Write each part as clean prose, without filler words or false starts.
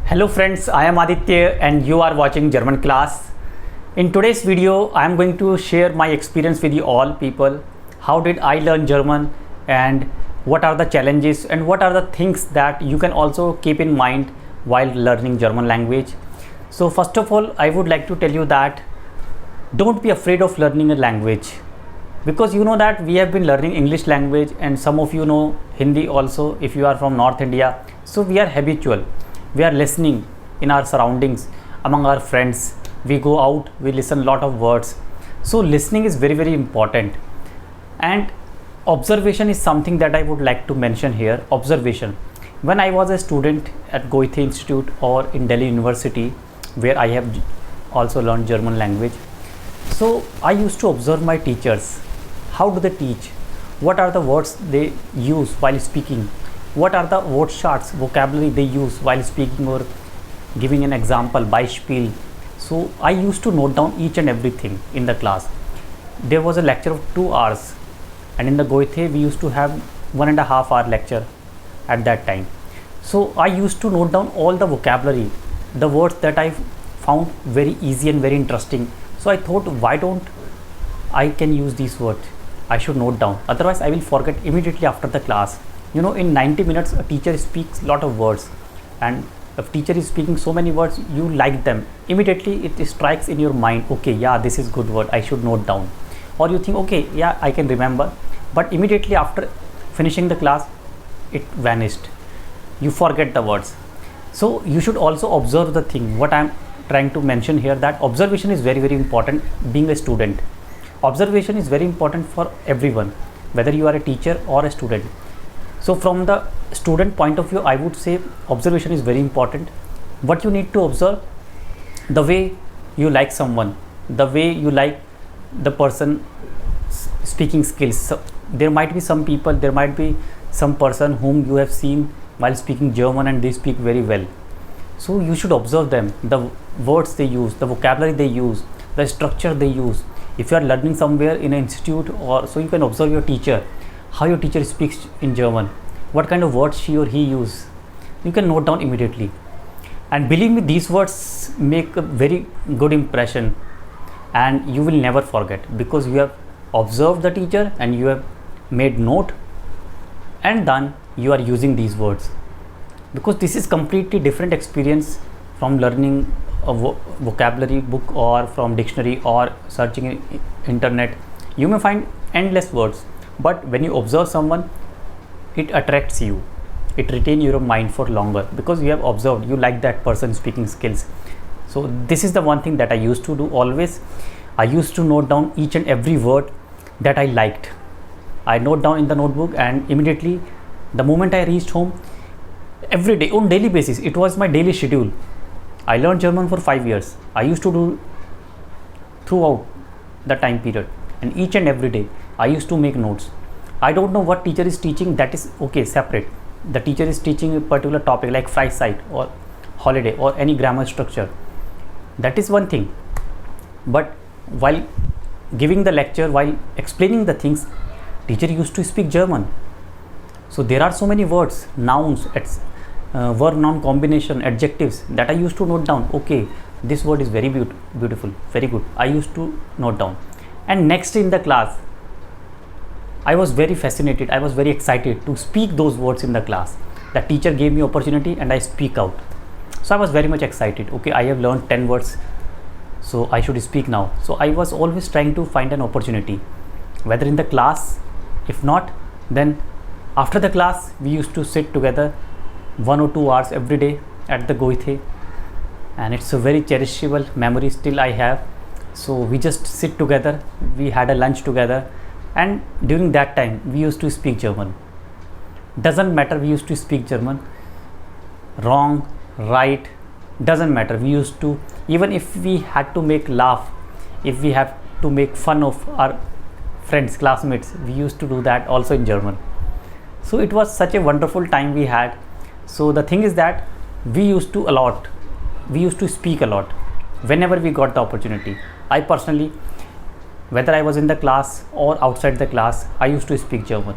Hello friends, I am Aditya and you are watching German class. In today's video, I am going to share my experience with you all people. How did I learn German and what are the challenges and what are the things that you can also keep in mind while learning German language. So first of all, I would like to tell you that don't be afraid of learning a language, because you know that we have been learning English language and some of you know Hindi also if you are from North India. So we are habitual. We are listening in our surroundings, among our friends. We go out, we listen a lot of words. So listening is very, very important. And observation is something that I would like to mention here. Observation. When I was a student at Goethe Institute or in Delhi University, where I have also learned German language. So I used to observe my teachers. How do they teach? What are the words they use while speaking? What are the word charts, vocabulary they use while speaking or giving an example, Beispiel. So I used to note down each and everything in the class. There was a lecture of 2 hours, and in the Goethe we used to have 1.5 hour lecture at that time. So I used to note down all the vocabulary, the words that I found very easy and very interesting. So I thought, why don't I can use these words? I should note down, otherwise I will forget immediately after the class. You know, in 90 minutes a teacher speaks lot of words, and if teacher is speaking so many words, you like them immediately. It strikes in your mind, okay, yeah, this is good word, I should note down. Or you think, okay, yeah, I can remember, but immediately after finishing the class it vanished. You forget the words. So you should also observe the thing. What I am trying to mention here, that observation is very, very important. Being a student, observation is very important for everyone, whether you are a teacher or a student. So from the student point of view, I would say observation is very important. What you need to observe, the way you like someone, the way you like the person speaking skills. So there might be some people, there might be some person whom you have seen while speaking German and they speak very well. So you should observe them, the words they use, the vocabulary they use, the structure they use. If you are learning somewhere in an institute, or so you can observe your teacher, how your teacher speaks in German, what kind of words she or he use. You can note down immediately, and believe me, these words make a very good impression and you will never forget, because you have observed the teacher and you have made note, and then you are using these words. Because this is completely different experience from learning a vocabulary book or from dictionary or searching in internet. You may find endless words, but when you observe someone, it attracts you, it retains your mind for longer, because you have observed, you like that person speaking skills. So this is the one thing that I used to do always. I used to note down each and every word that I liked. I note down in the notebook, and immediately the moment I reached home, every day on daily basis, it was my daily schedule. I learned German for 5 years. I used to do throughout the time period, and each and every day I used to make notes. I don't know what teacher is teaching, that is okay, separate. The teacher is teaching a particular topic like Freizeit or holiday or any grammar structure, that is one thing. But while giving the lecture, while explaining the things, teacher used to speak German. So there are so many words, nouns, verb noun combination, adjectives, that I used to note down. Okay, this word is very beautiful, very good, I used to note down. And next in the class, I was very fascinated, I was very excited to speak those words in the class. The teacher gave me opportunity and I speak out. So I was very much excited. Okay, I have learned 10 words, so I should speak now. So I was always trying to find an opportunity, whether in the class, if not, then after the class we used to sit together 1 or 2 hours every day at the Goethe, and it's a very cherishable memory still I have. So we just sit together, we had a lunch together, and during that time we used to speak German. Doesn't matter, we used to speak German, wrong, right, doesn't matter. We used to, even if we had to make laugh, if we have to make fun of our friends, classmates, we used to do that also in German. So it was such a wonderful time we had. So the thing is that we used to speak a lot whenever we got the opportunity. I personally, whether I was in the class or outside the class, I used to speak German.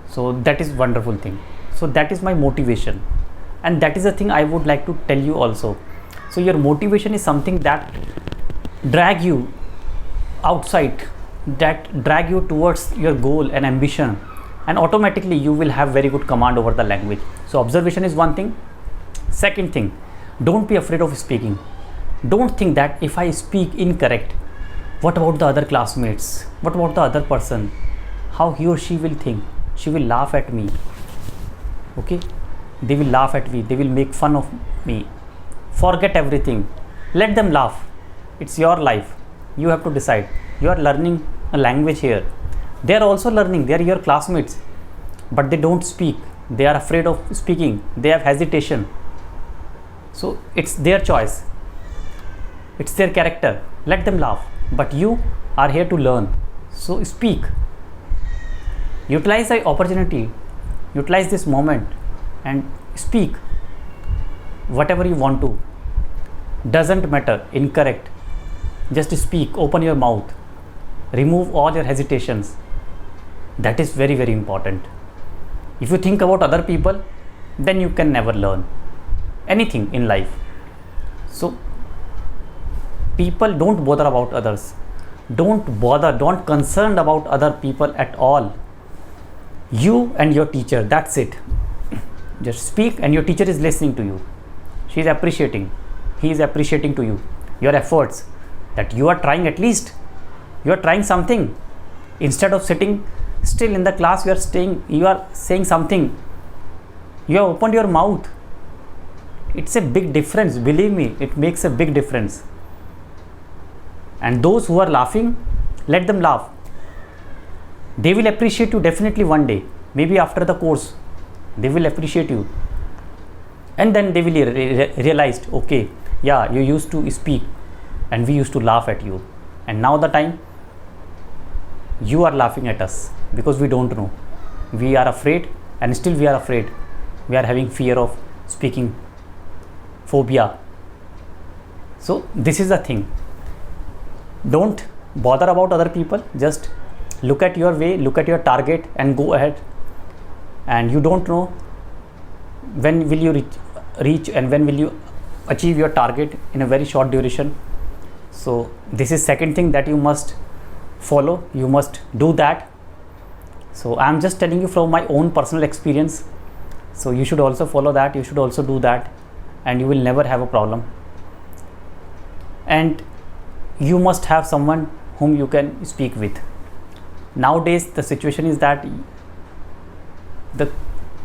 So that is wonderful thing. So that is my motivation, And that is the thing I would like to tell you also. So your motivation is something that drag you outside, that drag you towards your goal and ambition, and automatically you will have very good command over the language. So observation is one thing. Second thing, don't be afraid of speaking. Don't think that if I speak incorrect, what about the other classmates? What about the other person? How he or she will think? She will laugh at me. Okay? They will laugh at me. They will make fun of me. Forget everything. Let them laugh. It's your life. You have to decide. You are learning a language here. They are also learning. They are your classmates. But they don't speak. They are afraid of speaking. They have hesitation. So it's their choice. It's their character. Let them laugh. But you are here to learn. So speak. Utilize the opportunity. Utilize this moment and speak whatever you want to. Doesn't matter. Incorrect. Just speak. Open your mouth. Remove all your hesitations. That is very, very important. If you think about other people, then you can never learn anything in life. So people, don't bother about others. Don't concerned about other people at all. You and your teacher, that's it. Just speak and your teacher is listening to you. She is appreciating. He is appreciating to you your efforts, that you are trying, at least you are trying something. Instead of sitting still in the class, you are saying something. You have opened your mouth. It's a big difference. Believe me, it makes a big difference. And those who are laughing, let them laugh. They will appreciate you definitely one day. Maybe after the course, they will appreciate you. And then they will realize, okay, yeah, you used to speak and we used to laugh at you. And now the time you are laughing at us because we don't know. We are afraid, and still we are afraid. We are having fear of speaking, phobia. So this is the thing. Don't bother about other people. Just look at your way, look at your target and go ahead. And you don't know when will you reach and when will you achieve your target in a very short duration. So this is second thing that you must follow. You must do that. So I am just telling you from my own personal experience. So you should also follow that. You should also do that, and you will never have a problem. And you must have someone whom you can speak with. Nowadays the situation is that the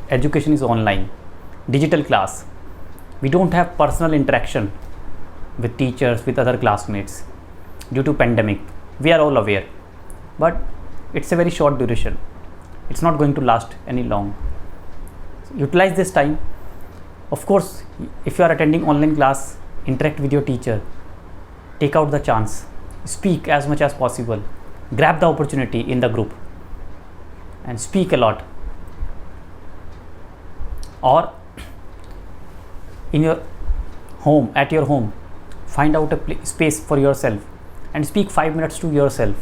education is online, digital class. We don't have personal interaction with teachers, with other classmates due to pandemic. We are all aware, but it's a very short duration. It's not going to last any long. So utilize this time. Of course, if you are attending online class, interact with your teacher. Take out the chance. Speak as much as possible. Grab the opportunity in the group and speak a lot. Or in your home, at your home, find out a space for yourself and speak 5 minutes to yourself.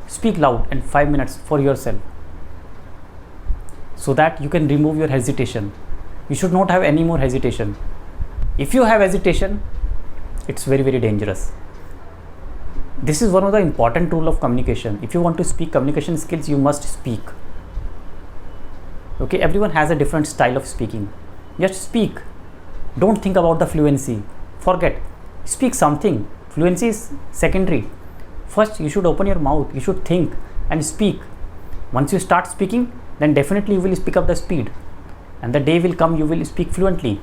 Speak loud and 5 minutes for yourself, so that you can remove your hesitation. You should not have any more hesitation. If you have hesitation, it's very, very dangerous. This is one of the important rule of communication. If you want to speak communication skills, you must speak. Okay, everyone has a different style of speaking. Just speak. Don't think about the fluency. Forget. Speak something. Fluency is secondary. First, you should open your mouth. You should think and speak. Once you start speaking, then definitely you will pick up the speed. And the day will come, you will speak fluently.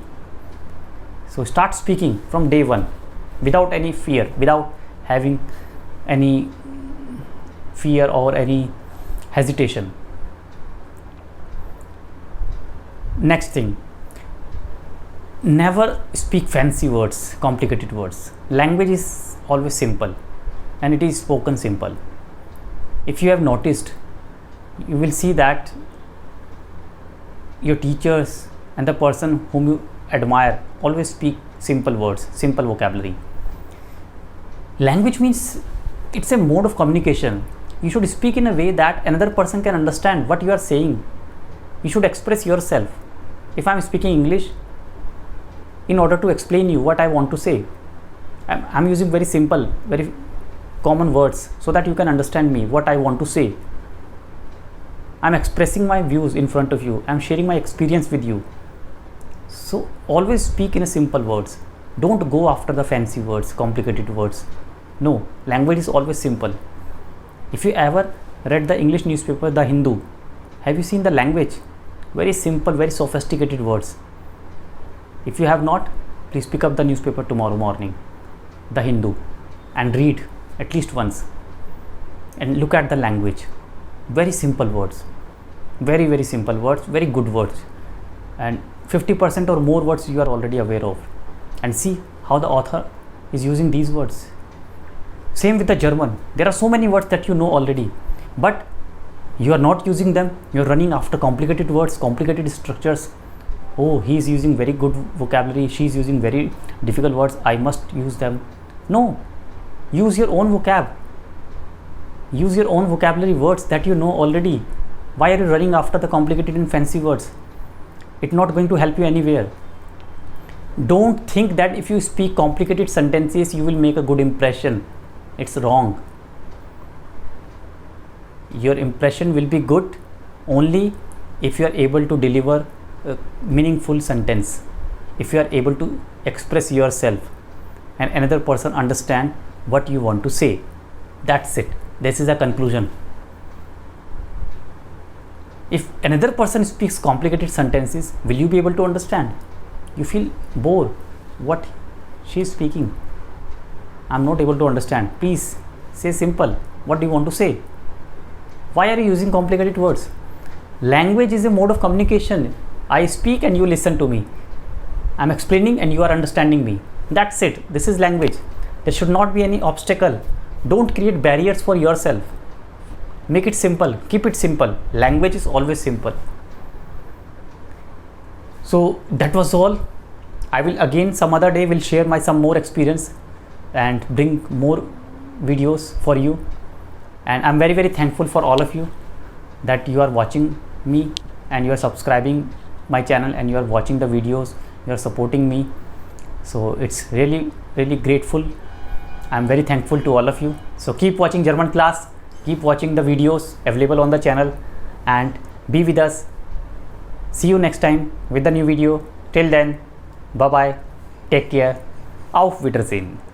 So start speaking from day one, without any fear, without having any fear or any hesitation. Next thing, never speak fancy words, complicated words. Language is always simple, and it is spoken simple. If you have noticed, you will see that your teachers and the person whom you admire always speak simple words, simple vocabulary. Language means it's a mode of communication. You should speak in a way that another person can understand what you are saying. You should express yourself. If I am speaking English in order to explain you what I want to say. I'm using very simple, very common words so that you can understand me, what I want to say. I'm expressing my views in front of you. I'm sharing my experience with you. So always speak in a simple words. Don't go after the fancy words, complicated words. No, language is always simple. If you ever read the English newspaper, The Hindu, have you seen the language? Very simple, very sophisticated words. If you have not, please pick up the newspaper tomorrow morning, The Hindu, and read at least once and look at the language. Very simple words, very simple words, very good words, and 50% or more words you are already aware of, and see how the author is using these words. Same with the German. There are so many words that you know already, but you are not using them. You are running after complicated words, complicated structures. Oh, he is using very good vocabulary, she is using very difficult words, I must use them. No, use your own vocab. Use your own vocabulary, words that you know already. Why are you running after the complicated and fancy words? It's not going to help you anywhere. Don't think that if you speak complicated sentences, you will make a good impression. It's wrong. Your impression will be good only if you are able to deliver a meaningful sentence. If you are able to express yourself and another person understand what you want to say. That's it. This is a conclusion. If another person speaks complicated sentences, will you be able to understand? You feel bored. What she is speaking, I'm not able to understand. Please say simple. What do you want to say? Why are you using complicated words? Language is a mode of communication. I speak and you listen to me. I'm explaining and you are understanding me. That's it. This is language. There should not be any obstacle. Don't create barriers for yourself. Make it simple. Keep it simple. Language is always simple. So that was all. I will again some other day will share my some more experience and bring more videos for you. And I'm very thankful for all of you that you are watching me and you are subscribing my channel and you are watching the videos, you are supporting me. So it's really grateful. I'm very thankful to all of you. So keep watching German class, keep watching the videos available on the channel and be with us. See you next time with the new video. Till then, bye bye, take care, auf Wiedersehen.